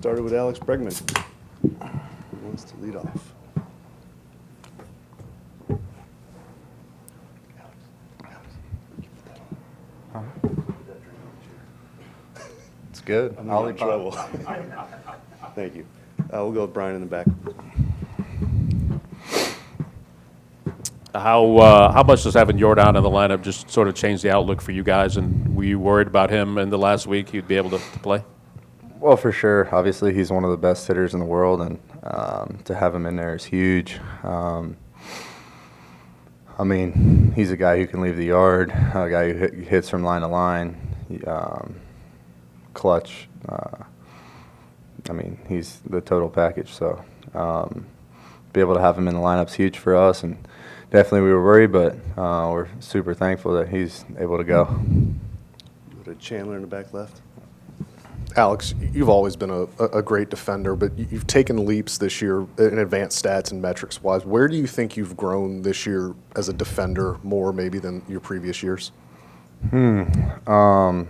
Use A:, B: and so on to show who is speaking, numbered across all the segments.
A: started with Alex Bregman. Who wants to lead off?
B: It's good.
A: I'm in trouble. Thank you. We'll go with Brian in the back.
C: How much does having Jordan in the lineup just sort of change the outlook for you guys? And were you worried about him in the last week? He'd be able to play?
B: Well, for sure. Obviously, he's one of the best hitters in the world, and to have him in there is huge. I mean, he's a guy who can leave the yard, a guy who hits from line to line, clutch. I mean, he's the total package. So be able to have him in the lineup's huge for us, and definitely we were worried, but we're super thankful that he's able to go.
A: Go to Chandler in the back left.
D: Alex, you've always been a great defender, but you've taken leaps this year in advanced stats and metrics-wise. Where do you think you've grown this year as a defender more maybe than your previous years?
B: I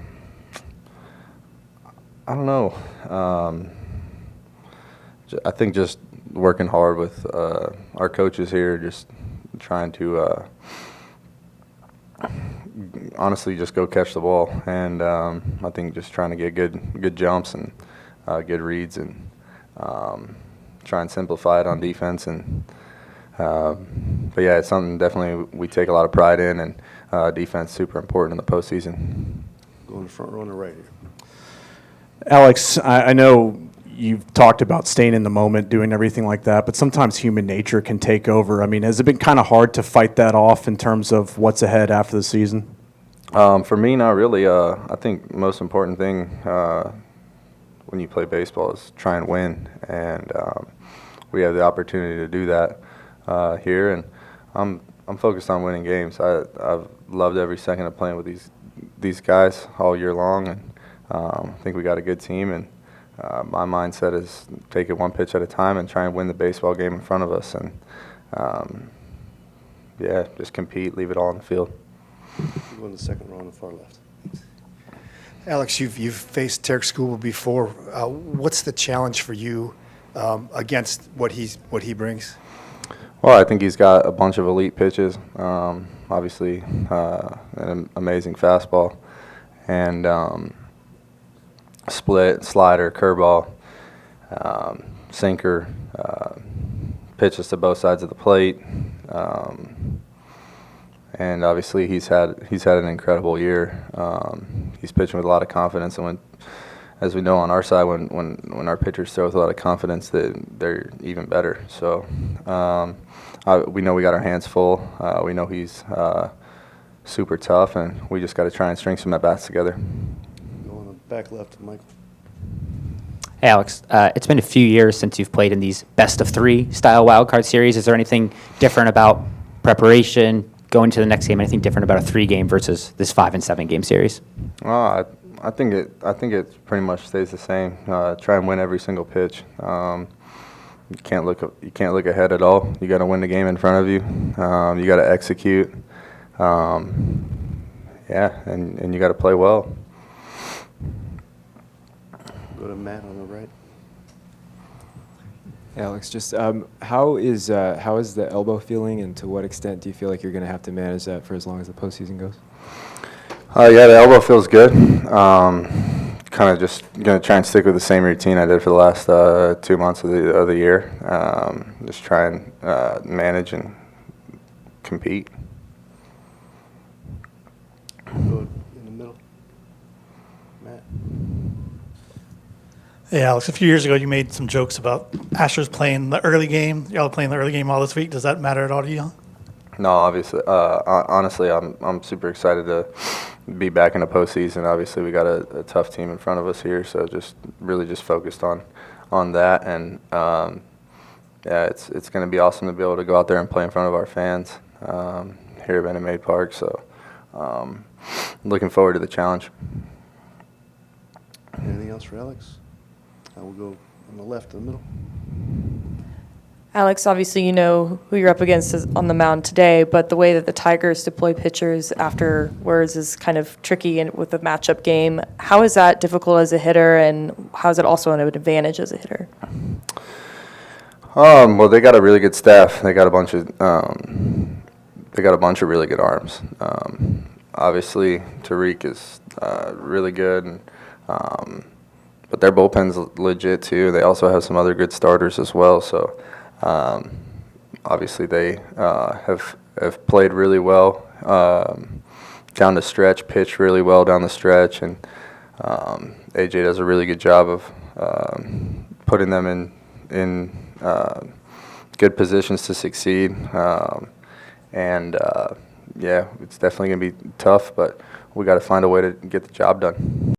B: don't know. I think just working hard with our coaches here, just trying to honestly just go catch the ball, and I think just trying to get good jumps and good reads, and try and simplify it on defense. And but yeah, it's something definitely we take a lot of pride in, and defense super important in the postseason.
A: Go in the front row on the right here.
E: Alex, I know you've talked about staying in the moment, doing everything like that, but sometimes human nature can take over. I mean, has it been kind of hard to fight that off in terms of what's ahead after the season?
B: For me, not really. I think the most important thing when you play baseball is try and win, and we have the opportunity to do that here, and I'm focused on winning games. I've loved every second of playing with these guys all year long, and I think we got a good team, and my mindset is take it one pitch at a time and try and win the baseball game in front of us, and yeah, just compete, leave it all on the field.
A: Go in the second row on the far left.
F: Alex, you've faced Tarek Skubal before. What's the challenge for you against what he brings?
B: Well, I think he's got a bunch of elite pitches. Obviously, an amazing fastball, and split, slider, curveball, sinker, pitches to both sides of the plate, and obviously he's had an incredible year. He's pitching with a lot of confidence, and as we know on our side, when our pitchers throw with a lot of confidence, they're even better. So we know we got our hands full. We know he's super tough, and we just got to try and string some at-bats together.
A: Go on the back left, Michael.
G: Hey, Alex, it's been a few years since you've played in these best-of-3 style wildcard series. Is there anything different about preparation, going to the next game, anything different about a 3-game versus this 5- and 7-game series?
B: I think it pretty much stays the same. Try and win every single pitch. You can't look ahead at all. You got to win the game in front of you. You got to execute. Yeah, and you got to play well.
A: Go to Matt on the right.
H: Alex, just how is the elbow feeling, and to what extent do you feel like you're going to have to manage that for as long as the postseason goes?
B: Yeah, the elbow feels good. Kind of just going to try and stick with the same routine I did for the last 2 months of the year. Just try and manage and compete.
A: Go in the middle. Matt.
I: Hey, Alex, a few years ago you made some jokes about Astros playing the early game. Y'all playing the early game all this week. Does that matter at all to you?
B: No, obviously. Honestly, I'm super excited to be back in the postseason. Obviously, we got a tough team in front of us here, so just focused on that. And yeah, it's going to be awesome to be able to go out there and play in front of our fans here at Minute Maid Park. So looking forward to the challenge.
A: Anything else for Alex? We'll go on the left in the middle.
J: Alex, obviously you know who you're up against on the mound today, but the way that the Tigers deploy pitchers afterwards is kind of tricky and with the matchup game. How is that difficult as a hitter, and how is it also an advantage as a hitter?
B: Well, they got a really good staff. They got a bunch of really good arms. Obviously, Tariq is really good, and, but their bullpen's legit too. They also have some other good starters as well. So, obviously, they have played really well down the stretch, pitched really well down the stretch, and AJ does a really good job of putting them in good positions to succeed. Yeah, it's definitely going to be tough, but we got to find a way to get the job done.